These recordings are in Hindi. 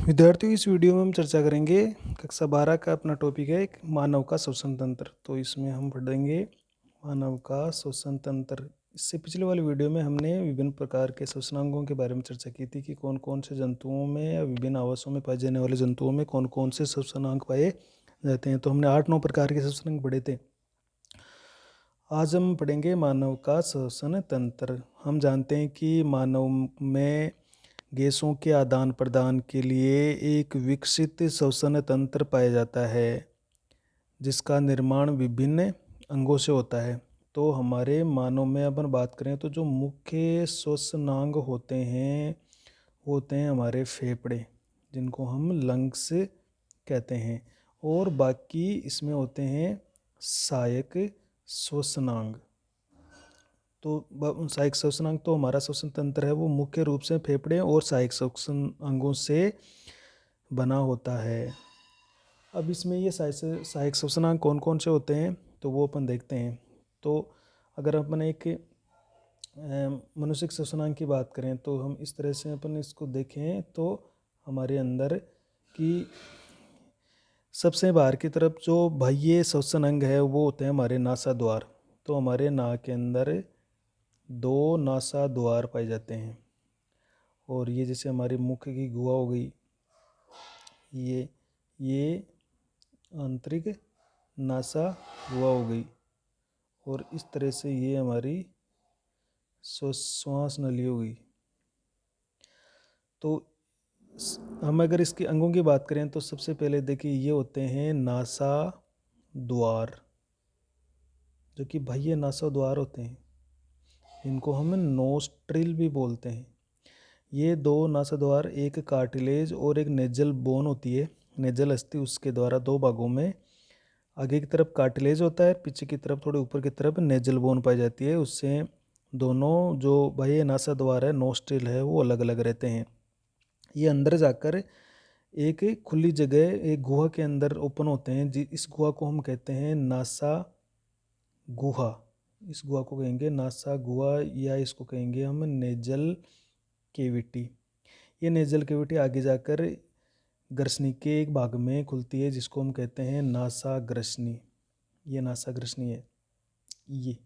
विद्यार्थियों, इस वीडियो में हम चर्चा करेंगे कक्षा 12 का अपना टॉपिक है एक मानव का श्वसन तंत्र। तो इसमें हम पढ़ेंगे मानव का श्वसन तंत्र। इससे पिछले वाले वीडियो में हमने विभिन्न प्रकार के श्वसनांगों के बारे में चर्चा की थी कि कौन कौन से जंतुओं में या विभिन्न आवासों में पाए जाने वाले जंतुओं में कौन कौन से श्वसनांग पाए जाते हैं। तो हमने 8-9 प्रकार के श्वसनांग पढ़े थे। आज हम पढ़ेंगे मानव का श्वसन तंत्र। हम जानते हैं कि मानव में गैसों के आदान प्रदान के लिए एक विकसित श्वसन तंत्र पाया जाता है, जिसका निर्माण विभिन्न अंगों से होता है। तो हमारे मानव में अपन बात करें तो जो मुख्य श्वसनांग होते हैं हमारे फेफड़े, जिनको हम लंग्स कहते हैं, और बाकी इसमें होते हैं सहायक श्वसनांग। तो सहायक श्वसनांग तो हमारा श्वसन तंत्र है वो मुख्य रूप से फेफड़े और सहायक श्वसन अंगों से बना होता है। अब इसमें ये सहायक श्वसनांग कौन कौन से होते हैं तो वो अपन देखते हैं। तो अगर अपन एक मनुष्य श्वसनांग की बात करें तो हम इस तरह से अपन इसको देखें तो हमारे अंदर की सबसे बाहर की तरफ जो बाह्य श्वसन अंग है वो होते हैं हमारे नासा द्वार। तो हमारे नाक के अंदर 2 नासा द्वार पाए जाते हैं, और ये जैसे हमारी मुख की गुहा हो गई, ये आंतरिक नासा गुहा हो गई, और इस तरह से ये हमारी श्वास नली हो गई। तो हम अगर इसके अंगों की बात करें तो सबसे पहले देखिए ये होते हैं नासा द्वार, जो कि बाह्य नासा द्वार होते हैं। इनको हम नोस्ट्रिल भी बोलते हैं। ये 2 नासा द्वार, एक कार्टिलेज और एक नेजल बोन होती है, नेजल अस्थि, उसके द्वारा 2 भागों में आगे की तरफ कार्टिलेज होता है, पीछे की तरफ थोड़े ऊपर की तरफ नेजल बोन पाई जाती है। उससे दोनों जो बाह्य नासा द्वार है, नोस्ट्रिल है, वो अलग अलग रहते हैं। ये अंदर जाकर एक खुली जगह, एक गुहा के अंदर ओपन होते हैं। इस गुहा को हम कहते हैं नासा गुहा। इस गुहा को कहेंगे नासा गुहा, या इसको कहेंगे हम नेजल केविटी। ये नेजल केविटी आगे जाकर ग्रसनी के एक भाग में खुलती है, जिसको हम कहते हैं नासा ग्रसनी। ये नासा ग्रसनी है, ये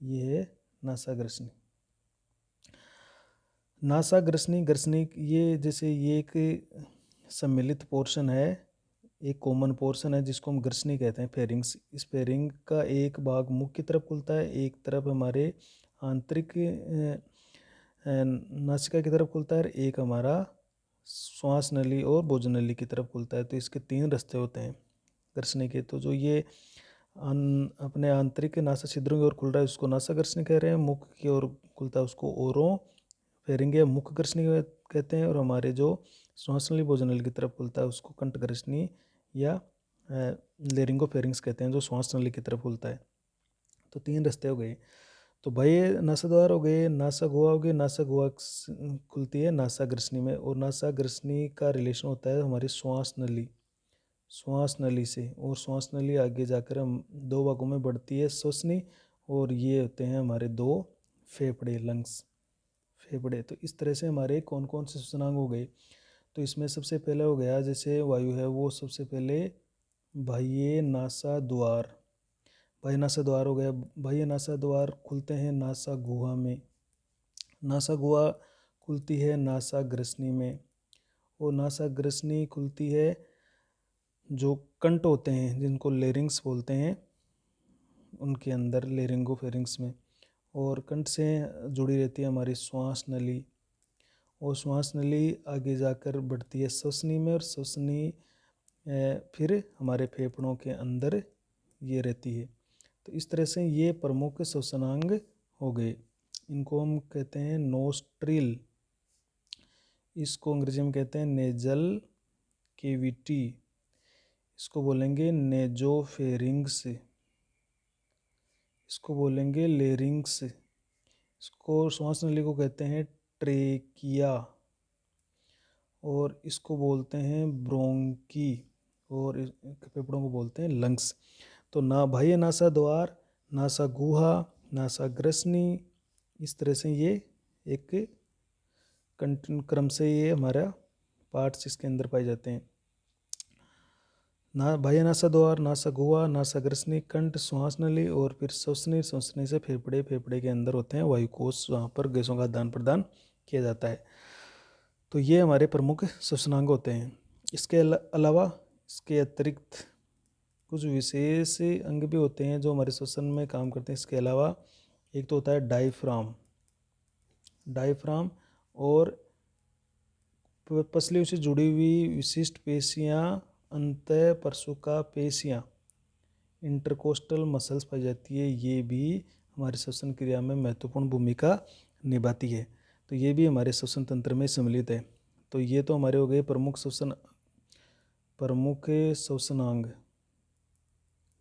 है नासा ग्रसनी। नासा ग्रसनी ये जैसे ये एक सम्मिलित पोर्शन है, एक कॉमन पोर्शन है जिसको हम ग्रसनी कहते हैं, फेरिंग्स। इस फेरिंग का एक भाग मुख की तरफ खुलता है, एक तरफ हमारे आंतरिक नासिका की तरफ खुलता है, और एक हमारा श्वास नली और भोजन नली की तरफ खुलता है। तो इसके 3 रास्ते होते हैं ग्रसनी के। तो जो ये अपने आंतरिक नासा छिद्रों की ओर खुल रहा है उसको नासा ग्रसनी कह रहे हैं, मुख की ओर खुलता है उसको ओरो फेरिंग या मुख ग्रसनी कहते हैं, और हमारे जो श्वास नली भोजन नली की तरफ खुलता है उसको कंठ ग्रसनी या लेरिंगो फेरिंग्स कहते हैं, जो श्वास नली की तरफ खुलता है। तो 3 रास्ते हो गए। तो बाह्य नासा द्वार हो गए, नासा गुहा हो गए, नासा गुहा खुलती है नासा ग्रसनी में, और नासा ग्रसनी का रिलेशन होता है हमारी श्वास नली से, और श्वास नली आगे जाकर हम 2 भागों में बढ़ती है, श्वसनी, और ये होते हैं हमारे 2 फेफड़े, लंग्स, फेफड़े। तो इस तरह से हमारे कौन कौन से श्वसनांग हो गए। तो इसमें सबसे पहले हो गया, जैसे वायु है वो सबसे पहले बाह्य नासा द्वार, बाह्य नासा द्वार हो गया। बाह्य नासा द्वार खुलते हैं नासा गुहा में, नासा गुहा खुलती है नासा ग्रसनी में, और नासा ग्रसनी खुलती है जो कंठ होते हैं जिनको लेरिंग्स बोलते हैं उनके अंदर, लेरिंगो फेरिंग्स में, और कंठ से जुड़ी रहती है हमारी श्वास नली, और श्वास नली आगे जाकर बढ़ती है श्वसनी में, और श्वसनी फिर हमारे फेफड़ों के अंदर ये रहती है। तो इस तरह से ये प्रमुख श्वसनांग हो गए। इनको हम कहते हैं नोस्ट्रिल, इसको अंग्रेजी में कहते हैं नेजल केविटी, इसको बोलेंगे नेजोफेरिंग्स, इसको बोलेंगे लेरिंग्स, इसको श्वास नली को कहते हैं ट्रेकिया, और इसको बोलते हैं ब्रोंकी, और फेफड़ों को बोलते हैं लंग्स। तो ना बाह्य नासा द्वार, नासा गुहा, नासा ग्रसनी, इस तरह से ये एक क्रम से ये हमारा पार्ट्स इसके अंदर पाए जाते हैं। बाह्य नासा द्वार, नासा गुहा, नासा ग्रसनी, कंठ, श्वास नली और फिर श्वसनी, श्वसनी से फेफड़े, फेफड़े के अंदर होते हैं वायुकोश, वहाँ पर गैसों का आदान प्रदान किया जाता है। तो ये हमारे प्रमुख श्वसनांग होते हैं। इसके अलावा इसके अतिरिक्त कुछ विशेष अंग भी होते हैं जो हमारे श्वसन में काम करते हैं। इसके अलावा एक तो होता है डायफ्राम, डायफ्राम और पसलियों से जुड़ी हुई विशिष्ट पेशियाँ, अंतःपरशुका पेशियाँ, इंटरकोस्टल मसल्स पाई जाती है। ये भी हमारे श्वसन क्रिया में महत्वपूर्ण भूमिका निभाती है। तो ये भी हमारे श्वसन तंत्र में सम्मिलित है। तो ये तो हमारे हो गए प्रमुख श्वसनांग,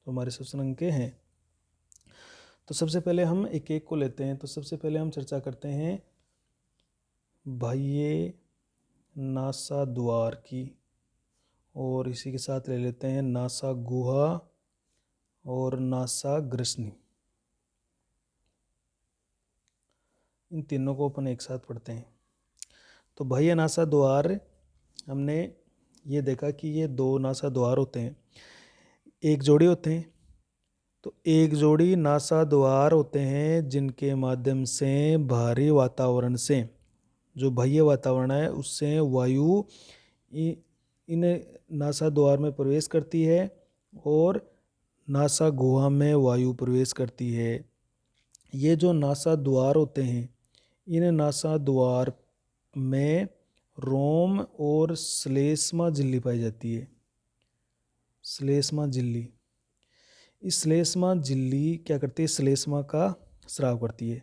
तो हमारे श्वसनांग के हैं। तो सबसे पहले हम एक एक को लेते हैं। तो सबसे पहले हम चर्चा करते हैं बाह्य नासा द्वार की, और इसी के साथ ले लेते हैं नासा गुहा और नासा ग्रसनी। इन तीनों को अपन एक साथ पढ़ते हैं। तो बाह्य नासा द्वार, हमने ये देखा कि ये दो नासा द्वार होते हैं, एक जोड़ी होते हैं। तो एक जोड़ी नासा द्वार होते हैं जिनके माध्यम से बाहरी वातावरण से, जो बाह्य वातावरण है उससे वायु इन नासा द्वार में प्रवेश करती है और नासा गुहा में वायु प्रवेश करती है। ये जो नासा द्वार होते हैं, इन नासा द्वार में रोम और श्लेष्मा झिल्ली पाई जाती है। श्लेष्मा झिल्ली, इस श्लेष्मा झिल्ली क्या करती है, श्लेष्मा का स्राव करती है।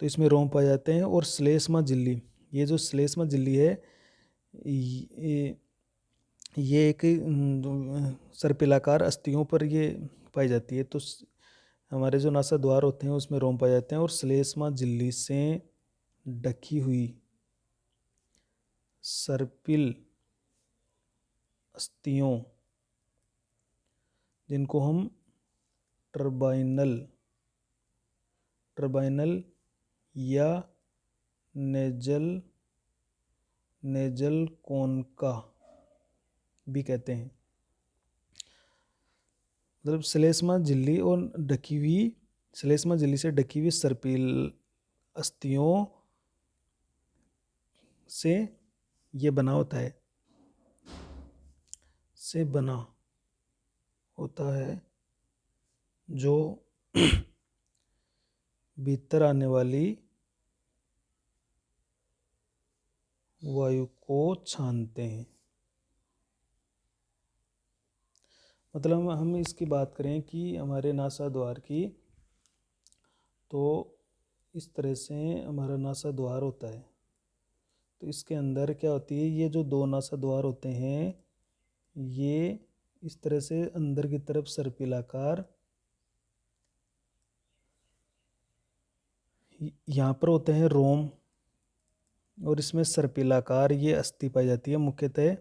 तो इसमें रोम पाए जाते हैं और श्लेष्मा झिल्ली, ये जो श्लेष्मा झिल्ली है ये एक सर्पिलाकार अस्थियों पर ये पाई जाती है। तो हमारे जो नासा द्वार होते हैं उसमें रोम पाए जाते हैं और श्लेष्मा झिल्ली से ढकी हुई सर्पिल अस्थियों, जिनको हम टर्बाइनल या नेजल कोनका भी कहते हैं। मतलब श्लेष्मा झिल्ली और ढकी हुई, श्लेष्मा झिल्ली से ढकी हुई सर्पिल अस्थियों से ये बना होता है, से बना होता है, जो भीतर आने वाली वायु को छानते हैं। मतलब हम इसकी बात करें कि हमारे नासा द्वार की, तो इस तरह से हमारा नासा द्वार होता है। तो इसके अंदर क्या होती है, ये जो दो नासा द्वार होते हैं ये इस तरह से अंदर की तरफ सर्पिलाकार यहाँ पर होते हैं रोम, और इसमें सर्पिलाकार ये अस्थि पाई जाती है मुख्यतः।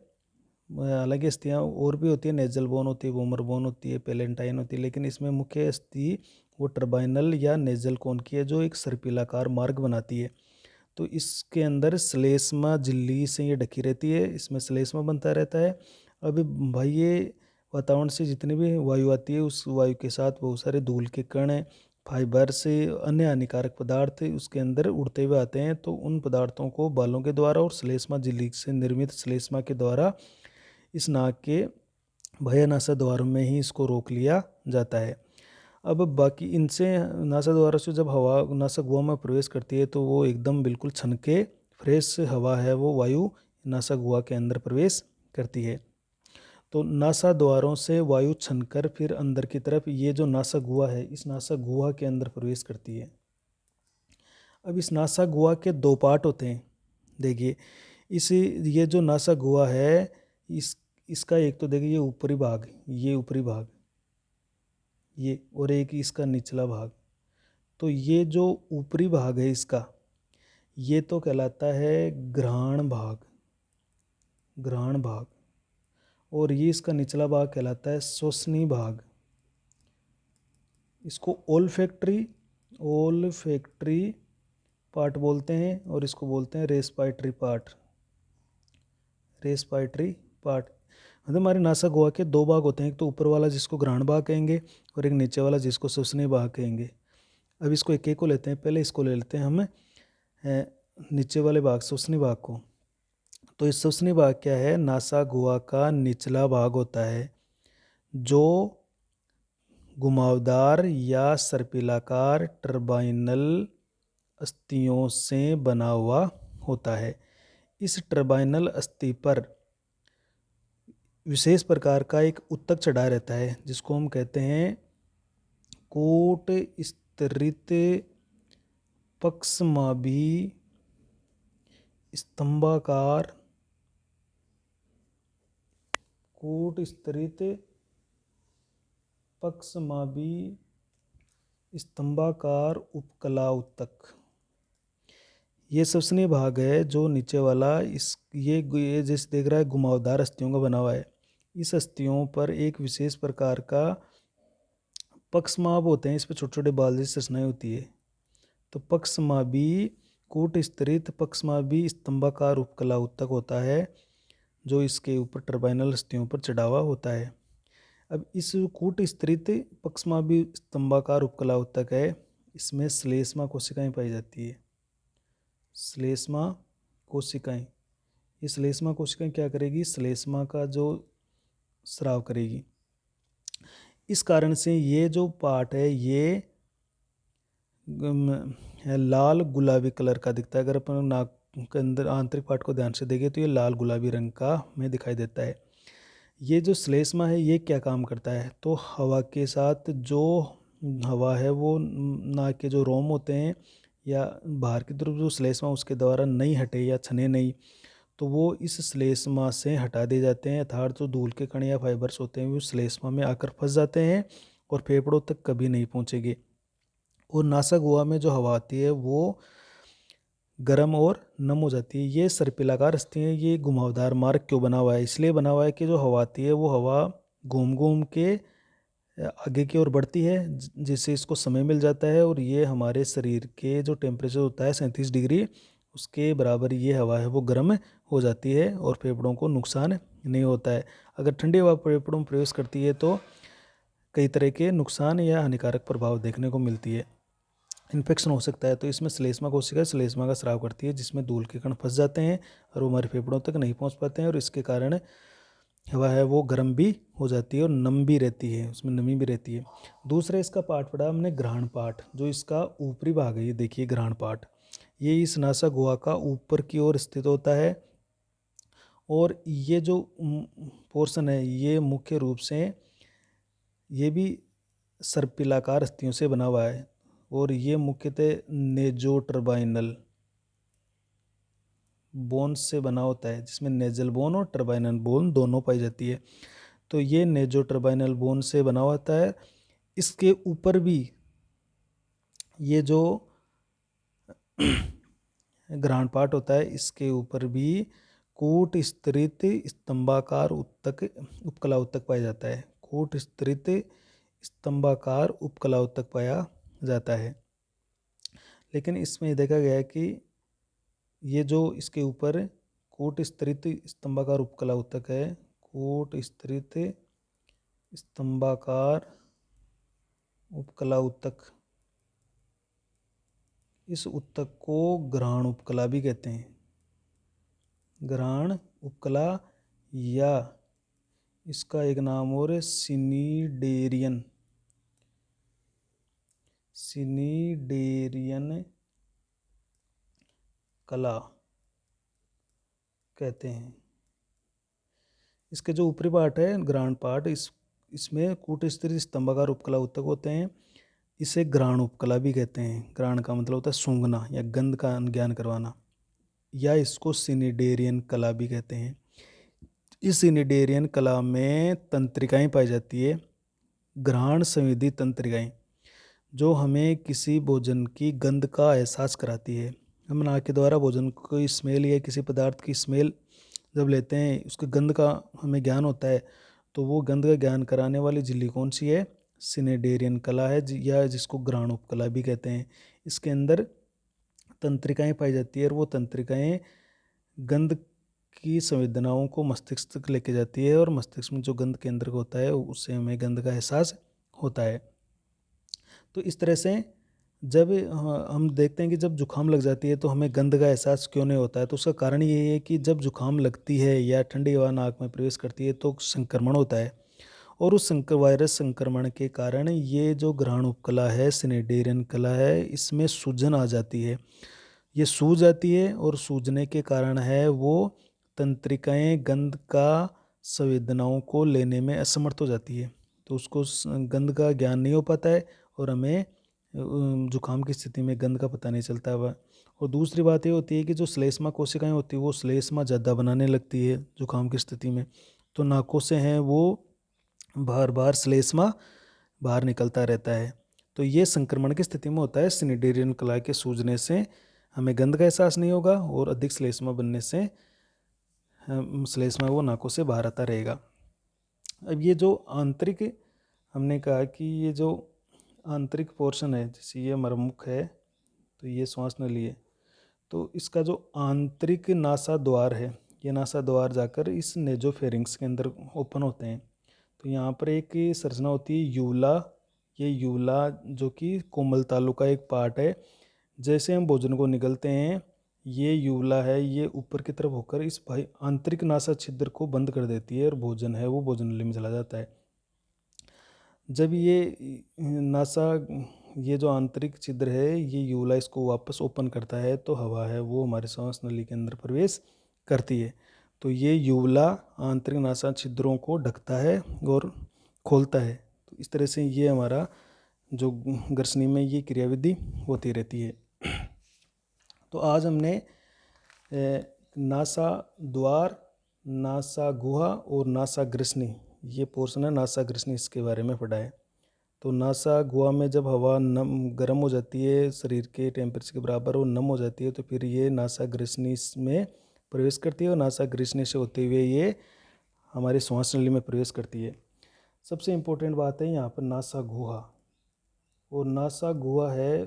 हालांकि अस्थियाँ और भी होती है, नेजल बोन होती है, वोमर बोन होती है, पेलेंटाइन होती है, लेकिन इसमें मुख्य अस्थि वो टर्बाइनल या नेजल कोन की है, जो एक सर्पिलाकार मार्ग बनाती है। तो इसके अंदर श्लेष्मा झिल्ली से ये ढकी रहती है, इसमें श्लेष्मा बनता रहता है। अभी बाह्य वातावरण से जितनी भी वायु आती है उस वायु के साथ बहुत सारे धूल के कण, फाइबर से अन्य हानिकारक पदार्थ उसके अंदर उड़ते हुए आते हैं। तो उन पदार्थों को बालों के द्वारा और श्लेष्मा झिल्ली से निर्मित श्लेष्मा के द्वारा इस नाक के बाह्य नासा द्वार में ही इसको रोक लिया जाता है। अब बाकी इनसे नासा द्वार से जब हवा नासा गुहा में प्रवेश करती है तो वो एकदम बिल्कुल छनके फ्रेश हवा है, वो वायु नासा गुहा के अंदर प्रवेश करती है। तो नासा द्वारों से वायु छनकर फिर अंदर की तरफ ये जो नासा गुहा है, इस नासा गुहा के अंदर प्रवेश करती है। अब इस नासा गुहा के दो पार्ट होते हैं। देखिए ये जो नासा गुहा है, इसका एक तो देखिए ये ऊपरी भाग, ये ऊपरी भाग ये, और एक इसका निचला भाग। तो ये जो ऊपरी भाग है इसका, ये तो कहलाता है घ्राण भाग, घ्राण भाग, और ये इसका निचला भाग कहलाता है श्वसनी भाग। इसको ओल्फैक्टरी पार्ट बोलते हैं और इसको बोलते हैं रेस्पिरेटरी पार्ट, रेस्पिरेटरी पार्ट। मतलब हमारे नासा गुहा के दो भाग होते हैं, एक तो ऊपर वाला जिसको घ्राण भाग कहेंगे और एक नीचे वाला जिसको श्वसनीय भाग कहेंगे। अब इसको एक एक को लेते हैं। पहले इसको ले लेते हैं हम नीचे वाले भाग, श्वसनीय भाग को। तो इस श्वसनीय भाग क्या है, नासा गुहा का निचला भाग होता है जो घुमावदार या सर्पिलाकार टर्बाइनल अस्थियों से बना हुआ होता है। इस टर्बाइनल अस्थि पर विशेष प्रकार का एक उत्तक चढ़ा रहता है जिसको हम कहते हैं कूट स्तरित पक्षमाभी स्तंभाकार कूट स्तरित पक्षमाभी स्तंभाकार उपकला उत्तक। ये श्वसनीय भाग है जो नीचे वाला ये जैसे देख रहा है घुमावदार अस्थियों का बना हुआ है। इस अस्थियों पर एक विशेष प्रकार का पक्षमाभ होते हैं, इस पर छोटे छोटे बाल जैसी रचनाएं होती है। तो पक्षमाभी कूट स्तरित पक्षमाभी स्तंभाकार उपकला उत्तक होता है जो इसके ऊपर टर्बाइनल अस्थियों पर चढ़ा हुआ होता है। अब इस कूट स्तरित पक्षमाभी स्तंभाकार उपकला उत्तक है, इसमें श्लेष्मा कोशिकाएं पाई जाती है। श्लेष्मा कोशिकाएं, ये श्लेष्मा कोशिकाएं क्या करेगी, श्लेष्मा का जो स्राव करेगी। इस कारण से ये जो पार्ट है ये लाल गुलाबी कलर का दिखता है। अगर अपन नाक के अंदर आंतरिक पार्ट को ध्यान से देखें तो ये लाल गुलाबी रंग का में दिखाई देता है। ये जो श्लेष्मा है ये क्या काम करता है, तो हवा के साथ जो हवा है वो नाक के जो रोम होते हैं या बाहर की तरफ जो श्लेष्मा उसके द्वारा नहीं हटे या छने नहीं, तो वो इस श्लेष्मा से हटा दिए जाते हैं। अर्थात जो धूल के कण या फाइबर्स होते हैं वो श्लेष्मा में आकर फंस जाते हैं और फेफड़ों तक कभी नहीं पहुँचेंगे। और नासा गुहा में जो हवा आती है वो गर्म और नम हो जाती है। ये सर्पिलाकार अस्थियाँ, ये घुमावदार मार्ग क्यों बना हुआ है, इसलिए बना हुआ है कि जो हवा आती है वो हवा घूम घूम के आगे की ओर बढ़ती है जिससे इसको समय मिल जाता है और ये हमारे शरीर के जो टेम्परेचर होता है 37 डिग्री उसके बराबर ये हवा है वो गर्म हो जाती है और फेफड़ों को नुकसान नहीं होता है। अगर ठंडी हवा फेफड़ों में प्रवेश करती है तो कई तरह के नुकसान या हानिकारक प्रभाव देखने को मिलती है। इन्फेक्शन हो सकता है। तो इसमें श्लेष्मा कोशिका श्लेष्मा का स्राव करती है जिसमें धूल के कण फंस जाते हैं और वो हमारे फेफड़ों तक नहीं पहुंच पाते हैं और इसके कारण हवा है वो गर्म भी हो जाती है और नम भी रहती है, उसमें नमी भी रहती है। दूसरा इसका पार्ट पढ़ा हमने घ्राण पार्ट, जो इसका ऊपरी भाग है। ये देखिए घ्राण पार्ट, ये इस नासा गुहा का ऊपर की ओर स्थित होता है और ये जो पोर्शन है ये मुख्य रूप से ये भी सर्पिलाकार अस्थियों से बना हुआ है और ये मुख्यतः नेजोटर्बाइनल बोन से बना होता है जिसमें नेजल बोन और टर्बाइनल बोन दोनों पाई जाती है। तो ये नेजोटर्बाइनल बोन से बना होता है। इसके ऊपर भी ये जो घ्राण पार्ट होता है इसके ऊपर भी कूट स्तरित स्तंभाकार उत्तक उपकला उत्तक पाया जाता है। कूट स्तरित स्तंभाकार उपकला उत्तक पाया जाता है। लेकिन इसमें देखा गया है कि ये जो इसके ऊपर कूट स्तरित स्तंभाकार उपकला उत्तक है, कूट स्तरित स्तंभाकार उपकला उत्तक, इस उत्तक को घ्राण उपकला भी कहते हैं। घ्राण उपकला या इसका एक नाम और सिनीडेरियन कला कहते हैं। इसके जो ऊपरी पार्ट है घ्राण पार्ट, इसमें कूट स्तरित स्तंभाकार उपकला उत्तक होते हैं। इसे घ्राण उपकला भी कहते हैं। घ्राण का मतलब होता है सूंघना या गंध का ज्ञान करवाना, या इसको सिनीडेरियन कला भी कहते हैं। इस सिनीडेरियन कला में तंत्रिकाएं पाई जाती है, घ्राण संवेदी तंत्रिकाएं, जो हमें किसी भोजन की गंध का एहसास कराती है। हम नाक के द्वारा भोजन की स्मेल या किसी पदार्थ की स्मेल जब लेते हैं उसके गंध का हमें ज्ञान होता है, तो वो गंध का ज्ञान कराने वाली झिल्ली कौन सी है, सिनेडेरियन कला है, या जिसको घ्राण उपकला भी कहते हैं। इसके अंदर तंत्रिकाएं पाई जाती है और वो तंत्रिकाएं गंध की संवेदनाओं को मस्तिष्क तक लेके जाती है और मस्तिष्क में जो गंध केंद्र होता है उससे हमें गंध का एहसास होता है। तो इस तरह से जब हम देखते हैं कि जब जुकाम लग जाती है तो हमें गंध का एहसास क्यों नहीं होता है, तो उसका कारण ये है कि जब जुकाम लगती है या ठंडी हवा नाक में प्रवेश करती है तो संक्रमण होता है, और उस वायरस संक्रमण के कारण ये जो ग्रहण उपकला है, स्नेडरियन कला है, इसमें सूजन आ जाती है। ये सूज जाती है और सूजने के कारण है वो तंत्रिकाएं गंध का संवेदनाओं को लेने में असमर्थ हो जाती है, तो उसको गंध का ज्ञान नहीं हो पाता है और हमें जुकाम की स्थिति में गंध का पता नहीं चलता है। और दूसरी बात ये होती है कि जो श्लेष्मा कोशिकाएं होती है वो श्लेष्मा ज़्यादा बनाने लगती है जुकाम की स्थिति में, तो नाकों से हैं वो बार बार श्लेष्मा बाहर निकलता रहता है। तो ये संक्रमण की स्थिति में होता है। स्नेडरियन कला के सूजने से हमें गंध का एहसास नहीं होगा और अधिक श्लेष्मा बनने से श्लेष्मा वो नाकों से बाहर आता रहेगा। अब ये जो आंतरिक, हमने कहा कि ये जो आंतरिक पोर्शन है, जैसे ये हमारा मुख है तो ये श्वास नली है, तो इसका जो आंतरिक नासा द्वार है, ये नासा द्वार जाकर इस नेजोफेरिंक्स के अंदर ओपन होते हैं। तो यहाँ पर एक संरचना होती है यूला। ये यूला जो कि कोमल तालु का एक पार्ट है, जैसे हम भोजन को निगलते हैं ये यूला है, ये ऊपर की तरफ होकर इस भाई आंतरिक नासा छिद्र को बंद कर देती है और भोजन है वो भोजन नली में चला जाता है। जब ये नासा, ये जो आंतरिक छिद्र है, ये यूला इसको वापस ओपन करता है तो हवा है वो हमारे श्वास नली के अंदर प्रवेश करती है। तो ये यूला आंतरिक नासा छिद्रों को ढकता है और खोलता है। तो इस तरह से ये हमारा जो ग्रसनी में ये क्रियाविधि होती रहती है। तो आज हमने नासा द्वार, नासा गुहा और नासा ग्रसनी, ये पोर्शन है नासा ग्रसनी, इसके बारे में पढ़ा है। तो नासा गुहा में जब हवा गर्म हो जाती है शरीर के टेम्परेचर के बराबर और नम हो जाती है तो फिर ये नासा ग्रसनी में प्रवेश करती है और नासा ग्रसनी से होते हुए ये हमारे श्वास नली में प्रवेश करती है। सबसे इम्पोर्टेंट बात है यहाँ पर नासा गुहा, और नासा गुहा है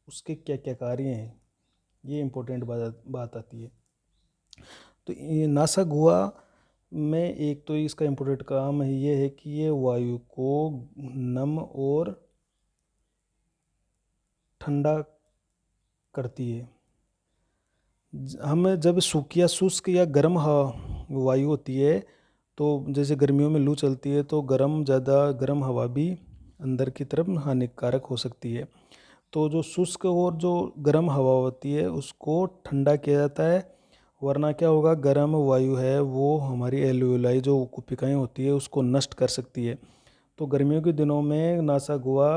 उसके क्या क्या कार्य हैं, ये इम्पोर्टेंट बात आती है। तो ये नासा गुहा में एक तो इसका इम्पोर्टेंट काम है ये है कि ये वायु को नम और ठंडा करती है। हमें जब सूखी या शुष्क या गर्म वायु होती है, तो जैसे गर्मियों में लू चलती है तो ज़्यादा गर्म हवा भी अंदर की तरफ हानिकारक हो सकती है। तो जो शुष्क और जो गर्म हवा होती है उसको ठंडा किया जाता है, वरना क्या होगा, गर्म वायु है वो हमारी एल्वियोलाई जो कुपिकाएँ होती है उसको नष्ट कर सकती है। तो गर्मियों के दिनों में नासा गुहा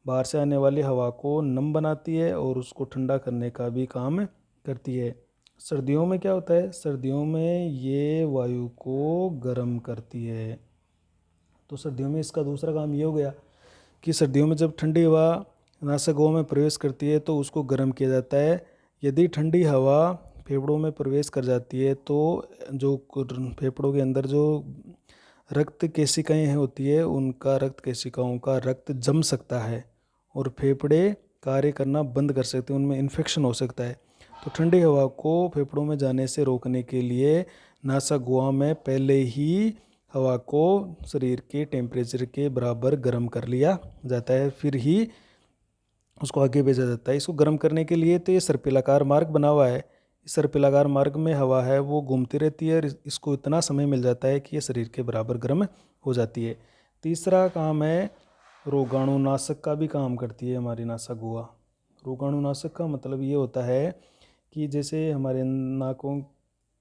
बाहर से आने वाली हवा को नम बनाती है और उसको ठंडा करने का भी काम करती है। सर्दियों में क्या होता है, सर्दियों में ये वायु को गर्म करती है। तो सर्दियों में इसका दूसरा काम ये हो गया कि सर्दियों में जब ठंडी हवा नासा गुहा में प्रवेश करती है तो उसको गर्म किया जाता है। यदि ठंडी हवा फेफड़ों में प्रवेश कर जाती है तो जो फेफड़ों के अंदर जो रक्त केशिकाएँ होती है उनका रक्त केशिकाओं का रक्त जम सकता है और फेफड़े कार्य करना बंद कर सकते हैं, उनमें इन्फेक्शन हो सकता है। तो ठंडी हवा को फेफड़ों में जाने से रोकने के लिए नासा गुहा में पहले ही हवा को शरीर के टेम्परेचर के बराबर गर्म कर लिया जाता है, फिर ही उसको आगे भेजा जाता है। इसको गर्म करने के लिए तो ये सर्पिलाकार मार्ग बना हुआ है। इस सर्पिलाकार मार्ग में हवा है वो घूमती रहती है और इसको इतना समय मिल जाता है कि ये शरीर के बराबर गर्म हो जाती है। तीसरा काम है रोगाणुनाशक का भी काम करती है हमारी नासा गुहा। रोगाणुनाशक का मतलब ये होता है कि जैसे हमारे नाकों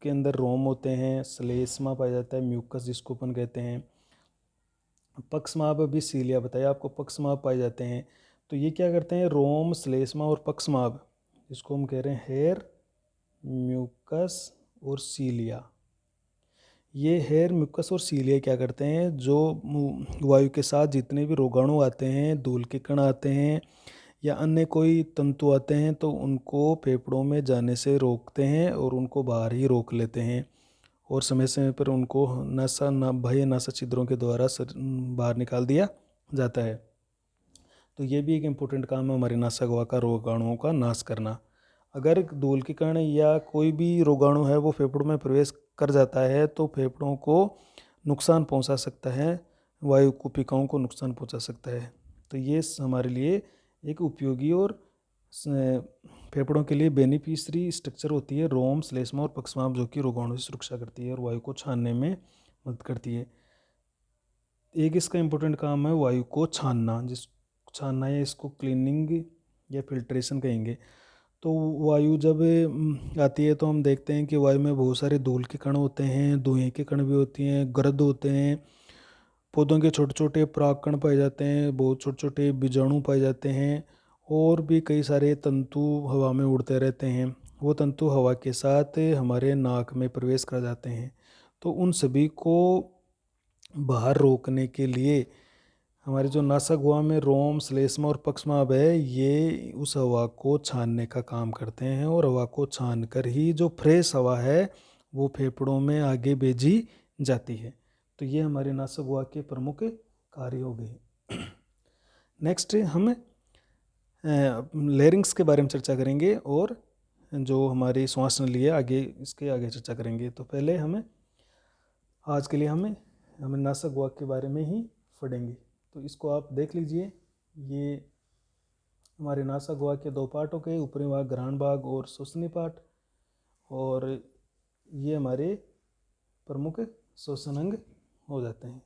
के अंदर रोम होते हैं, श्लेष्मा पाया जाता है, म्यूकस जिसको अपन कहते हैं, पक्षमाभ भी सीलिया बताया आपको, पक्षमाभ पाए जाते हैं। तो ये क्या करते हैं, रोम, श्लेष्मा और पक्षमाभ, जिसको हम कह रहे हैं हेयर, म्यूकस और सीलिया, ये हेयर, म्यूकस और सीलिया क्या करते हैं, जो वायु के साथ जितने भी रोगाणु आते हैं, धूल के कण आते हैं या अन्य कोई तंतु आते हैं तो उनको फेफड़ों में जाने से रोकते हैं और उनको बाहर ही रोक लेते हैं और समय समय पर उनको बाह्य नासा छिद्रों के द्वारा बाहर निकाल दिया जाता है। तो ये भी एक इम्पोर्टेंट काम है हमारी नासा गुहा का, रोगाणुओं का नाश करना। अगर धूल के कण या कोई भी रोगाणु है वो फेफड़ों में प्रवेश कर जाता है तो फेफड़ों को नुकसान पहुंचा सकता है, वायु कूपिकाओं को नुकसान पहुंचा सकता है। तो ये हमारे लिए एक उपयोगी और फेफड़ों के लिए बेनिफिशरी स्ट्रक्चर होती है रोम, श्लेष्मा और पक्षवाम, जो कि रोगाणु से सुरक्षा करती है और वायु को छानने में मदद करती है। एक इसका इम्पोर्टेंट काम है वायु को छानना, छानना या इसको क्लीनिंग या फिल्ट्रेशन कहेंगे। तो वायु जब आती है तो हम देखते हैं कि वायु में बहुत सारे धूल के कण होते हैं, धुएं के कण भी होती हैं, गर्द होते हैं, पौधों के छोटे छोटे परागकण पाए जाते हैं, बहुत छोटे छोटे बीजाणु पाए जाते हैं, और भी कई सारे तंतु हवा में उड़ते रहते हैं। वो तंतु हवा के साथ हमारे नाक में प्रवेश कर जाते हैं। तो उन सभी को बाहर रोकने के लिए हमारे जो नासा गुहा में रोम, श्लेष्मा और पक्षमाभ है, ये उस हवा को छानने का काम करते हैं, और हवा को छान कर ही जो फ्रेश हवा है वो फेफड़ों में आगे भेजी जाती है। तो ये हमारे नासा गुहा के प्रमुख कार्य हो गए। नेक्स्ट हम लेरिंग्स के बारे में चर्चा करेंगे, और जो हमारी श्वास नली है आगे इसके आगे चर्चा करेंगे। तो पहले हमें आज के लिए हमें नासा गुहा के बारे में ही पढ़ेंगे। तो इसको आप देख लीजिए, ये हमारे नासा गुहा के दो पार्ट हो गए, ऊपरी भाग ग्रहण भाग और श्वसनी पार्ट, और ये हमारे प्रमुख श्वसन अंग हो जाते हैं।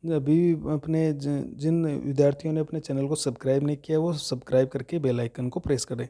अभी अपने जिन विद्यार्थियों ने अपने चैनल को सब्सक्राइब नहीं किया वो सब्सक्राइब करके बेल आइकन को प्रेस करें।